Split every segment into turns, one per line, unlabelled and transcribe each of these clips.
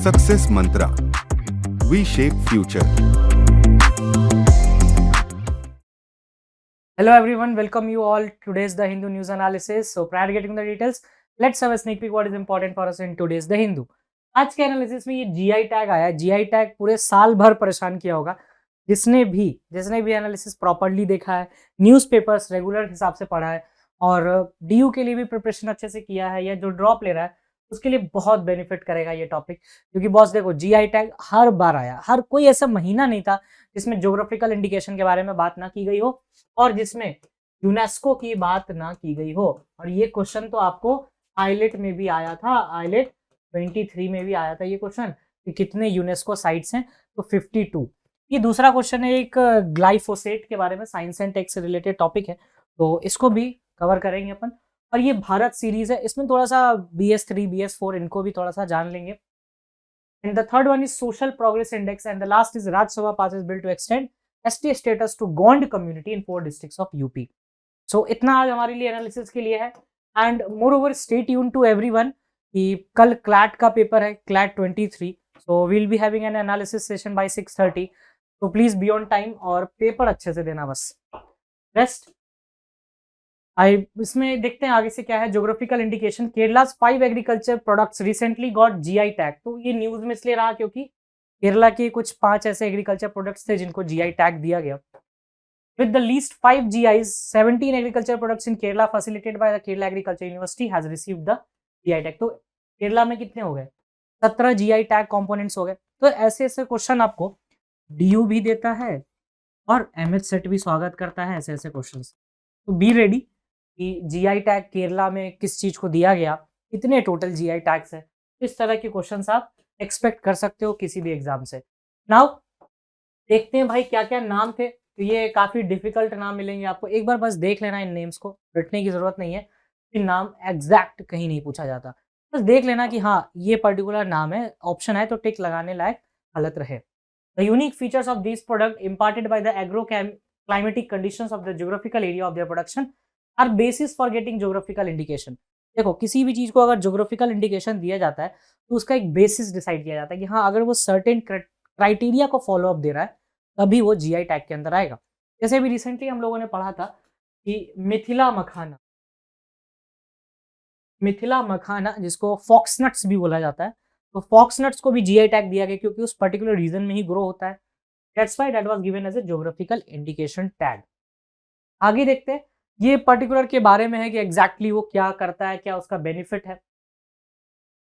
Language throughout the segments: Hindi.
Success Mantra, V shape future.
Hello everyone, welcome you all to today's The Hindu news analysis. So prior to getting the details, let's have a sneak peek what is important for us in today's The Hindu. आज के एनालिसिस में ये जीआई टैग आया। जीआई टैग पूरे साल भर परेशान किया होगा जिसने भी एनालिसिस प्रॉपर्ली देखा है, न्यूज़पेपर्स रेगुलर हिसाब से पढ़ा है और डीयू के लिए भी प्रिपरेशन अच्छे से किया है या जो ड्रॉप ले रहा है उसके लिए बहुत बेनिफिट करेगा ये टॉपिक। क्योंकि बॉस देखो, जीआई टैग हर बार आया, हर कोई ऐसा महीना नहीं था जिसमें ज्योग्राफिकल इंडिकेशन के बारे में बात ना की गई हो और जिसमें यूनेस्को की बात ना की गई हो। और ये क्वेश्चन तो आपको आईलेट में भी आया था, आईलेट 23 में भी आया था ये क्वेश्चन कि कितने यूनेस्को साइट्स हैं, तो 52। ये दूसरा क्वेश्चन है एक ग्लाइफोसेट के बारे में, साइंस एंड टेक से रिलेटेड टॉपिक है, तो इसको भी कवर करेंगे अपन। और ये भारत सीरीज है, इसमें थोड़ा सा BS3 BS4 इनको भी थोड़ा सा जान लेंगे। And the third one is social progress index and the last is Raj Sabha passes bill to extend ST status to Gond community in 4 districts of UP. So इतना आज हमारे लिए एनालिसिस के लिए है। And moreover stay tune to everyone कि कल क्लैट का पेपर है, CLAT 23, so we'll be having an analysis session by 6:30, तो प्लीज बी ऑन टाइम और पेपर अच्छे से देना बस। रेस्ट इसमें देखते हैं आगे से क्या है। Geographical indication, Kerala's 5 agriculture products recently got GI tag. तो ये न्यूज में इसलिए रहा क्योंकि केरला के कुछ 5 ऐसे एग्रीकल्चर प्रोडक्ट्स थे जिनको जीआई टैग दिया गया। With the least 5 GIs, 17 agriculture products in Kerala facilitated by the Kerala Agriculture University has received the GI tag. तो केरला में कितने हो गए? 17 GI टैग कंपोनेंट्स हो गए। तो ऐसे ऐसे क्वेश्चन आपको डीयू भी देता है और एमएच सेट भी स्वागत करता है ऐसे ऐसे क्वेश्चंस। तो बी रेडी कि जीआई टैग केरला में किस चीज को दिया गया, कितने टोटल जीआई टैग्स है, इस तरह के क्वेश्चंस आप एक्सपेक्ट कर सकते हो किसी भी एग्जाम से। नाउ देखते हैं भाई क्या क्या नाम थे। तो ये काफी डिफिकल्ट नाम मिलेंगे आपको, एक बार बस देख लेना इन नेम्स को, रटने की जरूरत नहीं है कि नाम एग्जैक्ट कहीं नहीं पूछा जाता, बस देख लेना कि हाँ ये पर्टिकुलर नाम है, ऑप्शन है तो टिक लगाने लायक गलत रहे। The unique features of this product imparted by the agro climatic conditions of the geographical area of their production are basis for getting geographical indication. देखो किसी भी चीज को अगर ज्योग्राफिकल इंडिकेशन दिया जाता है तो उसका एक बेसिस डिसाइड किया जाता है कि हाँ अगर वो सर्टेन क्राइटेरिया को फॉलो अप दे रहा है तभी वो जीआई टैग के अंदर आएगा। जैसे अभी रिसेंटली हम लोगों ने पढ़ा था कि मिथिला मखाना जिसको फॉक्स नट्स भी बोला जाता है, तो फॉक्स नट्स को भी जीआई टैग दिया गया क्योंकि उस पर्टिकुलर रीजन में ही ग्रो होता है। That's why that was given as a geographical indication tag. आगे देखते हैं ये पर्टिकुलर के बारे में है कि एग्जैक्टली वो क्या करता है, क्या उसका बेनिफिट है।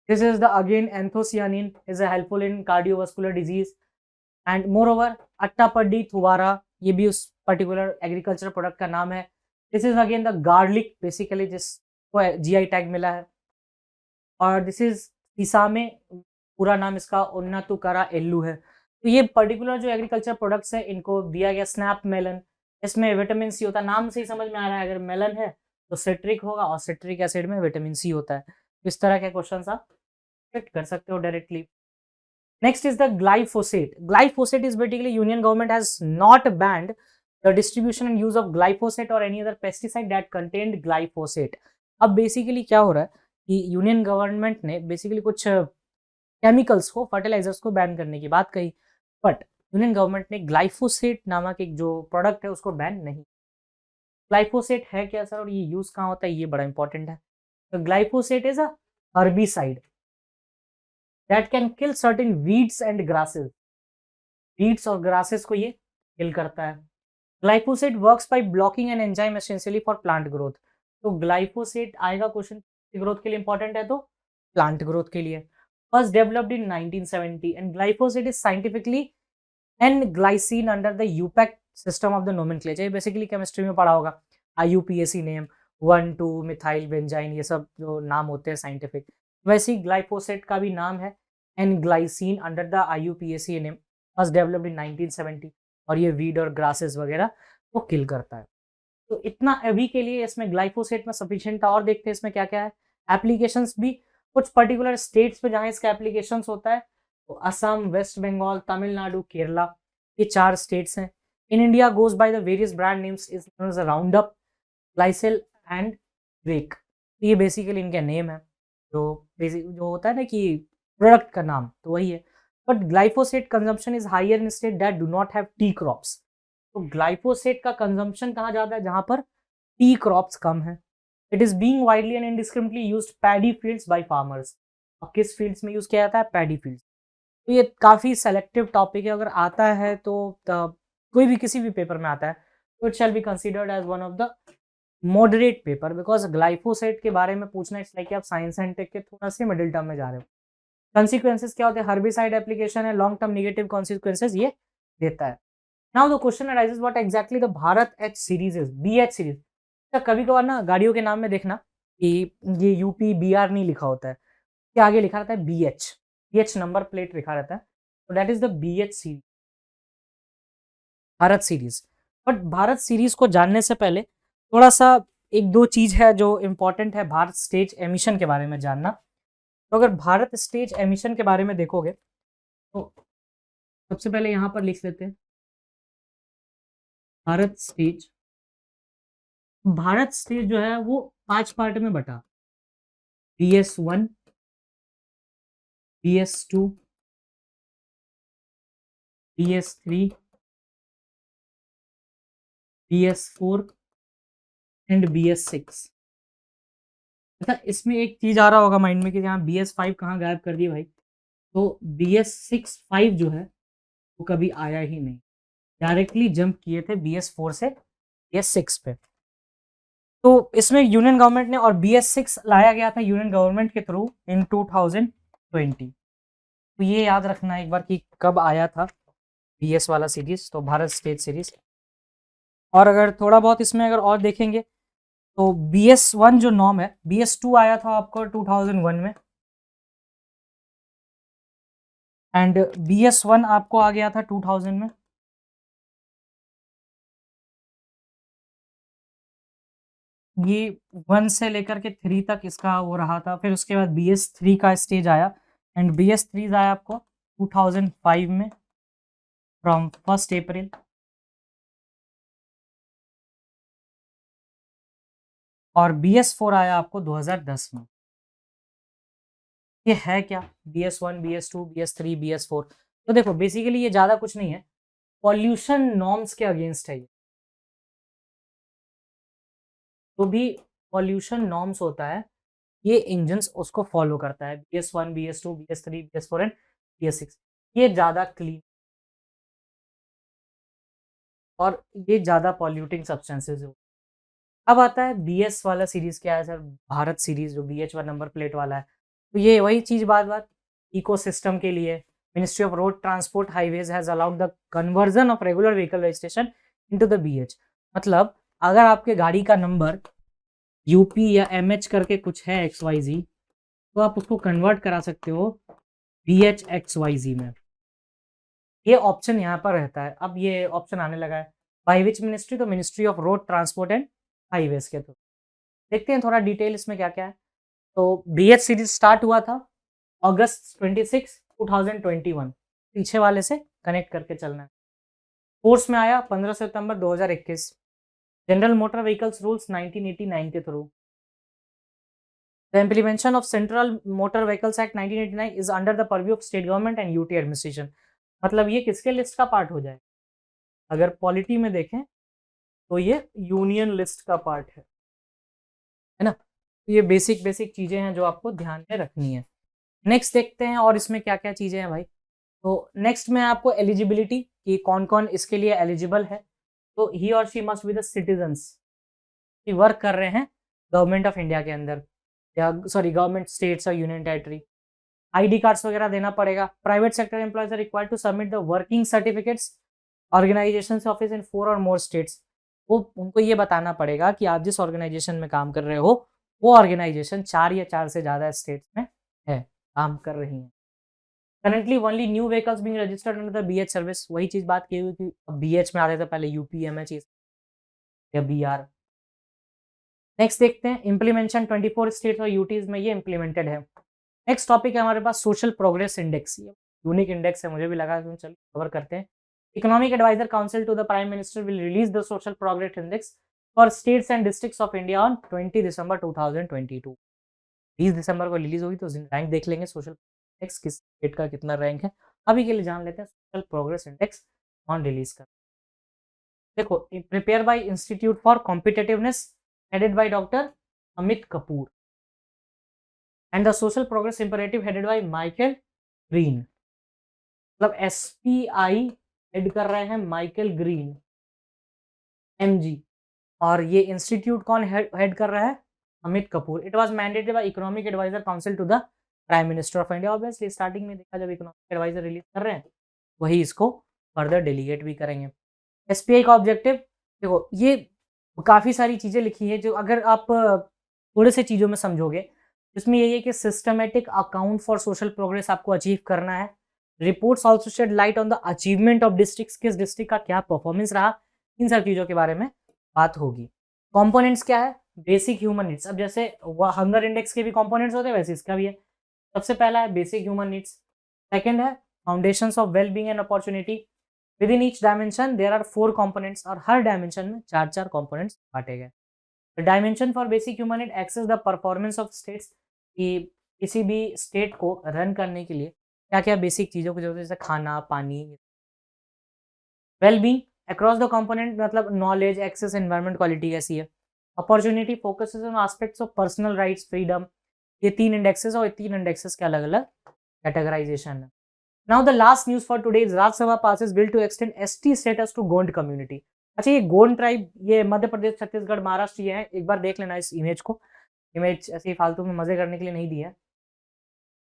This is the again anthocyanin is helpful in cardiovascular disease and more Attappadi thuvara, ये भी उस पर्टिकुलर एग्रीकल्चर प्रोडक्ट का नाम है। This is again the garlic basically जिसको जीआई टैग मिला है। और दिस इज सीसामे, पूरा नाम इसका उन्नातुकारा एल्लू है। तो ये पर्टिकुलर जो एग्रीकल्चर प्रोडक्ट्स है इनको दिया गया। स्नैप मेलन, इसमें विटामिन सी होता है, नाम से ही समझ में आ रहा है अगर मेलन है तो सिट्रिक होगा और सिट्रिक एसिड में विटामिन सी होता है। इस तरह के क्वेश्चन आप एक्सपेक्ट कर सकते हो directly. Next is the glyphosate. Glyphosate is basically Union government has not banned the distribution and use of glyphosate or any other pesticide that contained glyphosate. अब बेसिकली क्या हो रहा है कि यूनियन गवर्नमेंट ने बेसिकली कुछ केमिकल्स को, फर्टिलाइजर्स को बैन करने की बात कही, बट यूनियन गवर्नमेंट ने ग्लाइफोसेट नामक एक जो प्रोडक्ट है उसको बैन नहीं। ग्लाइफोसेट है क्या सर और ये यूज कहाँ होता है, ये बड़ा इंपॉर्टेंट है। तो glyphosate is a herbicide that can kill certain weeds and grasses. Weeds और grasses को ये kill करता है। Glyphosate works by blocking an enzyme essentially for plant growth. तो glyphosate आएगा क्वेश्चन ग्रोथ के लिए इंपॉर्टेंट है तो प्लांट ग्रोथ के लिए। First developed in 1970 and glyphosate is scientifically N-glycine under the UPAC system of the nomenclature. ये बेसिकली केमिस्ट्री में पढ़ा होगा, IUPAC नेम 1,2 मिथाइल बेंजाइन, ये सब जो नाम होते हैं साइंटिफिक, वैसे ही ग्लाइफोसेट का भी नाम है N-glycine under the IUPAC name, first developed in 1970 और ये वीड और ग्रासेस वगैरह को किल करता है। तो इतना अभी के लिए इसमें ग्लाइफोसेट में सफिशिएंट था। और देखते हैं इसमें क्या क्या है। एप्लीकेशंस भी कुछ पर्टिकुलर स्टेट्स पे जहाँ इसका एप्लीकेशंस होता है, तो असम, वेस्ट बंगाल, तमिलनाडु, केरला, ये 4 स्टेट्स हैं। In India goes by the various brand names is known as Roundup, Glycel and Drake. ये बेसिकली इनके नेम है। जो होता है ना कि प्रोडक्ट का नाम तो वही है, but glyphosate consumption is higher in state that do not have tea crops. तो ग्लाइफोसेट का कंजम्पशन कहाँ ज्यादा है, जहां पर टी क्रॉप्स कम है। It is being widely and indiscriminately used paddy fields by farmers. और किस फील्ड्स में यूज किया जाता है, पैडी फील्ड्स। तो ये काफी सेलेक्टिव टॉपिक है, अगर आता है तो कोई भी किसी भी पेपर में आता है तो it shall be considered as one of the moderate paper, because glyphosate के बारे में पूछना इट्स लाइक आप साइंस एंड टेक के थोड़ा सा मिडिल टर्म में जा रहे हो। कंसिक्वेंसेस क्या होते हैं, हर्बिसाइड एप्लीकेशन है, लॉन्ग टर्म नेगेटिव कॉन्सिक्वेंसेस ये देता है। Now the question arises what exactly the Bharat H series is, BH series. तो कभी कभार ना गाड़ियों के नाम में देखना कि ये यूपी बीआर नहीं लिखा होता है, के आगे लिखा रहता है बीएच, बीएच नंबर प्लेट लिखा रहता है, तो that is the BH series, Bharat series. But Bharat series को जानने से पहले थोड़ा सा एक दो चीज है जो इंपॉर्टेंट है भारत स्टेज एमिशन के बारे में जानना। तो अगर भारत स्टेज एमिशन के बारे में देखोगे तो सबसे पहले यहाँ पर लिख लेते हैं भारत स्टेज। भारत स्टेज जो है वो 5 पार्ट में बटा, BS1, BS2, BS3, BS4 and BS6। अच्छा, इसमें एक चीज आ रहा होगा माइंड में कि यहाँ BS5 कहाँ गायब कर दिए भाई, तो BS6 5 जो है वो कभी आया ही नहीं, डायरेक्टली जंप किए थे BS4 से BS6 पे। तो इसमें यूनियन गवर्नमेंट ने, और BS6 लाया गया था यूनियन गवर्नमेंट के थ्रू इन 2020। तो ये याद रखना एक बार कि कब आया था BS वाला सीरीज, तो भारत स्टेज सीरीज। और अगर थोड़ा बहुत इसमें अगर और देखेंगे तो BS1 जो नॉर्म है, BS2 आया था आपको 2001 में, एंड BS1 आपको आ गया था 2000 में। ये 1 से लेकर के 3 तक इसका वो रहा था, फिर उसके बाद BS3 का स्टेज आया, एंड BS3 आया आपको 2005 में फ्रॉम 1 अप्रैल। और BS4 आया आपको 2010 में। ये है क्या, BS1, BS2, BS3, BS4? तो देखो बेसिकली ये ज्यादा कुछ नहीं है, पॉल्यूशन नॉर्म्स के अगेंस्ट है ये। तो भी पॉल्यूशन नॉर्म्स होता है, ये इंजन्स उसको फॉलो करता है, BS1, BS2, BS3, BS4 and BS6। ये ज्यादा क्लीन और ये ज्यादा पॉल्यूटिंग सब्सटेंसेज है। अब आता है BS वाला सीरीज, क्या है सर, भारत सीरीज जो BH1 नंबर प्लेट वाला है। तो ये वही चीज बात बात इकोसिस्टम के लिए ministry of road transport highways has allowed the conversion of regular vehicle registration into the BH। मतलब अगर आपके गाड़ी का नंबर UP या MH करके कुछ है XYZ, तो आप उसको कन्वर्ट करा सकते हो BH XYZ में। ये ऑप्शन यहाँ पर रहता है, अब ये ऑप्शन आने लगा है बाई विच मिनिस्ट्री, तो ministry of road transport and highways के थ्रू। देखते हैं थोड़ा डिटेल इसमें क्या क्या है। तो BH सीरीज स्टार्ट हुआ था अगस्त 26, 2021, पीछे वाले से कनेक्ट करके चलना है। फोर्स में आया 15 सितंबर 2021, जनरल मोटर व्हीकल्स रूल्स 1989 के through. The implementation of Central Motor Vehicles Act 1989 is under the purview of state government and UT administration। मतलब ये किसके लिस्ट का पार्ट हो जाए, अगर पॉलिटी में देखें तो ये यूनियन लिस्ट का पार्ट है ना। तो ये बेसिक बेसिक चीजें हैं जो आपको ध्यान में रखनी है। नेक्स्ट देखते हैं और इसमें क्या क्या चीजें हैं भाई। तो नेक्स्ट में आपको एलिजिबिलिटी कि कौन कौन इसके लिए एलिजिबल है। तो ही और she must be the citizens कि वर्क कर रहे हैं गवर्नमेंट ऑफ इंडिया के अंदर, या सॉरी गवर्नमेंट स्टेट्स और यूनियन टेरिटरी। ID कार्ड्स वगैरह देना पड़ेगा। Private sector employees are required to submit the working certificates organisation office in 4 और मोर स्टेट्स। वो उनको ये बताना पड़ेगा कि आप जिस ऑर्गेनाइजेशन में काम कर रहे हो वो ऑर्गेनाइजेशन 4 या 4 से ज्यादा स्टेट्स में है, काम कर रही है। Currently only new vehicles being registered under the BH service. वही चीज बात की हुई थी, BH में आते थे पहले UP MH या BR। नेक्स्ट देखते हैं इम्प्लीमेंटेशन 24 स्टेट्स और यूटीज में ये इम्प्लीमेंटेड है। नेक्स्ट टॉपिक है हमारे पास सोशल प्रोग्रेस इंडेक्स। ये यूनिक इंडेक्स है, मुझे भी लगा कि चलिए कवर करते हैं। Economic adviser council to the prime minister will release the social progress index for states and districts of India on 20 December 2022। 20 दिसंबर को रिलीज होगी, तो रैंक देख लेंगे सोशल इंडेक्स किस स्टेट का कितना रैंक है, अभी के लिए जान लेते हैं सोशल प्रोग्रेस इंडेक्स कौन रिलीज कर। देखो, prepare by institute for competitiveness, headed by doctor Amit Kapoor, and the social progress imperative headed by Michael green. मतलब SPI हेड कर रहे हैं माइकल ग्रीन MG, और ये इंस्टीट्यूट कौन हेड कर रहा है, Amit Kapoor. It was mandated by economic adviser council to the prime minister of India. Obviously starting में देखा, जब इकोनॉमिक एडवाइजर रिलीज कर रहे हैं वही इसको फर्दर डेलीगेट भी करेंगे। SPI का ऑब्जेक्टिव, देखो ये काफ़ी सारी चीज़ें लिखी है जो अगर आप थोड़े से चीज़ों में समझोगे, इसमें यही है कि systematic account for social progress आपको अचीव करना है। Reports also shed light on the achievement of districts, किस डिस्ट्रिक्ट का क्या परफॉर्मेंस रहा, इन सब चीज़ों के बारे में बात होगी। कंपोनेंट्स क्या है, बेसिक ह्यूमन नीड्स। अब जैसे हंगर इंडेक्स के भी कंपोनेंट्स होते हैं, वैसे इसका भी है। सबसे पहला है बेसिक ह्यूमन नीड्स, सेकंड है foundations of well being and opportunity. Within each dimension there are 4 components, और हर डायमेंशन में 4-4 कंपोनेंट्स बांटे गए। The dimension for basic human need access the performance of states, कि किसी भी स्टेट को रन करने के लिए क्या क्या बेसिक चीज़ों की जरूरत है, जैसे खाना, पानी। Well being across the component, मतलब नॉलेज, एक्सेस, एनवायरमेंट, क्वालिटी कैसी है। Opportunity focuses on aspects of personal rights, freedom. ये 3 इंडेक्सेस, और ये 3 इंडेक्सेस के अलग अलग कैटेगराइजेशन है। Now the last news for today is Rajya Sabha passes bill to extend ST status to Gond community. अच्छा, ये गोंड ट्राइब ये मध्य प्रदेश, छत्तीसगढ़, महाराष्ट्र ये है। एक बार देख लेना इस इमेज को, इमेज ऐसे ही फालतू में मजे करने के लिए नहीं दिया है,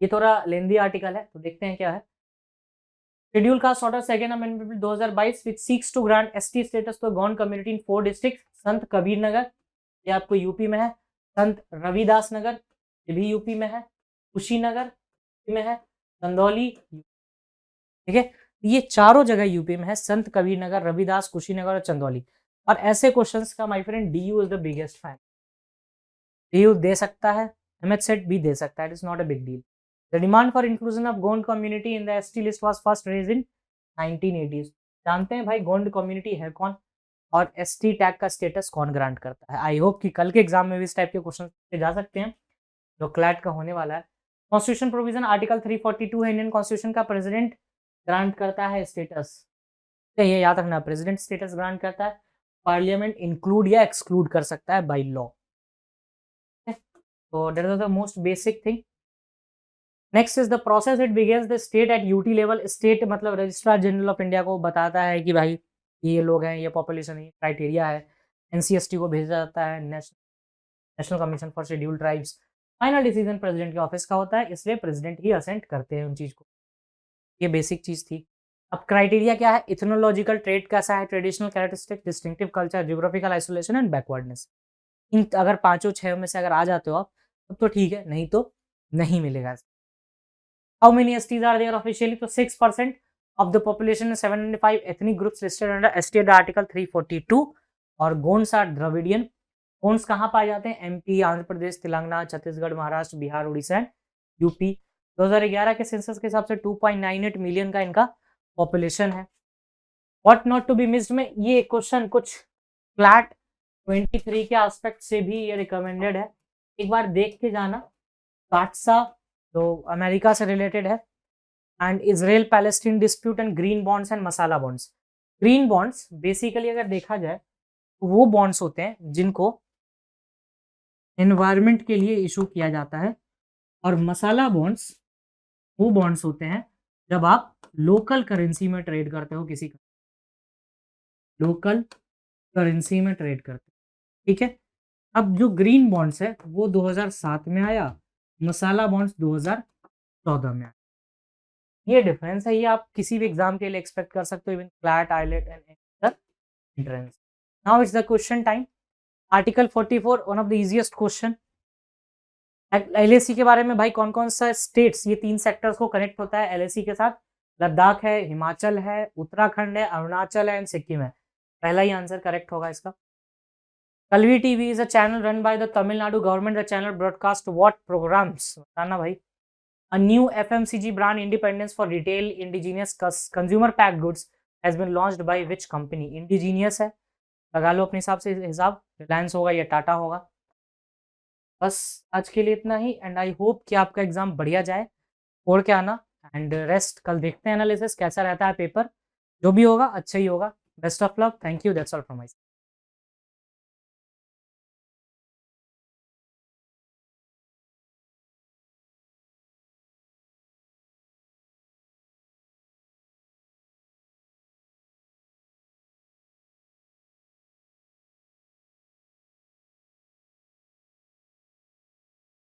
ये थोड़ा लेंदी आर्टिकल है, तो देखते हैं क्या है। Schedule caste order second amendment bill 2022 which seeks to grant ST status to Gond community in 4 district. Sant Kabir नगर, ये आपको यूपी में है। संत रविदास नगर, ये भी यूपी में है। कुशीनगर में है। चंदौली, ठीक है, ये चारों जगह यूपी में है। संत कबीर नगर, रविदास, कुशीनगर और चंदौली। और ऐसे क्वेश्चंस का my friend DU is the biggest fan. DU दे सकता है, MHSET भी दे सकता है, it is not a big deal. The demand for inclusion of Gond community in the ST list was first raise in 1980s। जानते हैं भाई गोंड कम्युनिटी है कौन, और ST टैग का स्टेटस कौन ग्रांट करता है। आई होप कि कल के एग्जाम में भी इस टाइप के क्वेश्चन जा सकते हैं, जो क्लैट का होने वाला है। कॉन्स्टिट्यूशन प्रोविजन आर्टिकल 342 है इंडियन कॉन्स्टिट्यूशन का, प्रेसिडेंट ग्रांट करता है स्टेटस। तो ये याद रखना, प्रेसिडेंट स्टेटस ग्रांट करता है, पार्लियामेंट इंक्लूड या एक्सक्लूड कर सकता है बाय लॉ। तो that is the most basic thing. Next is the process it begins the state at UT level. State मतलब रजिस्ट्रार जनरल ऑफ इंडिया को बताता है कि भाई ये लोग हैं, ये पॉपुलेशन है, क्राइटेरिया है। NCST को भेजा जाता है, national commission for scheduled tribes. Final decision president के ऑफिस का होता है, इसलिए प्रेसिडेंट ही असेंट करते हैं उन चीज को। ये बेसिक चीज थी। अब क्राइटेरिया क्या है, इथनोलॉजिकल ट्रेट कैसा है, traditional characteristic, distinctive culture, geographical isolation and backwardness. इन अगर 5-6 में से अगर आ जाते हो आप तब तो ठीक है, नहीं तो नहीं मिलेगा। How many STs are there officially, तो 6% ऑफ द पॉपुलेशन में 705 ethnic groups listed under ST under article 342। और गोंड्स आर द्रविडियन। गोंड्स कहाँ पाए जाते हैं, MP, Andhra Pradesh, Telangana, Chhattisgarh, Maharashtra, Bihar, Orissa and UP। 2011 के सेंसस के हिसाब से 2.98 मिलियन का इनका पॉपुलेशन है। What not to be missed में ये क्वेश्चन कुछ फ्लैट 23 के एस्पेक्ट से भी ये रिकमेंडेड है, एक बार देख के जाना। काटसा जो अमेरिका से रिलेटेड है, and Israel Palestine dispute and green bonds and masala bonds. Green bonds basically अगर देखा जाए तो वो बॉन्ड्स होते हैं जिनको एनवायरनमेंट के लिए इशू किया जाता है, और मसाला बॉन्ड्स वो बॉन्ड्स होते हैं जब आप लोकल करेंसी में ट्रेड करते हो, किसी लोकल करेंसी में ट्रेड करते हो, ठीक है। अब जो ग्रीन बॉन्ड्स है वो 2007 में आया, मसाला बॉन्ड्स 2014 में आया। ये डिफरेंस है, ये आप किसी भी एग्जाम के लिए एक्सपेक्ट कर सकते हो, even CLAT, eyelet and entrance. Now it's the question time. Article 44 one of the easiest question. LAC के बारे में भाई कौन कौन सा स्टेट्स ये 3 सेक्टर्स को कनेक्ट होता है LAC के साथ, लद्दाख है, हिमाचल है, उत्तराखंड है, अरुणाचल है एंड सिक्किम है। पहला ही आंसर करेक्ट होगा इसका। Kalvi TV is a channel run by the Tamil Nadu government. The channel broadcast what programs, बताना भाई। A new FMCG brand Independence for retail indigenous consumer packed goods has been launched by which company? Indigenous है, लगा लो अपने हिसाब से हिसाब, रिलायंस होगा या टाटा होगा। बस आज के लिए इतना ही, एंड आई होप कि आपका एग्जाम बढ़िया जाए। पढ़ के आना एंड रेस्ट कल देखते हैं एनालिसिस कैसा रहता है पेपर। जो भी होगा अच्छा ही होगा। Best of luck. Thank you. That's all from my side.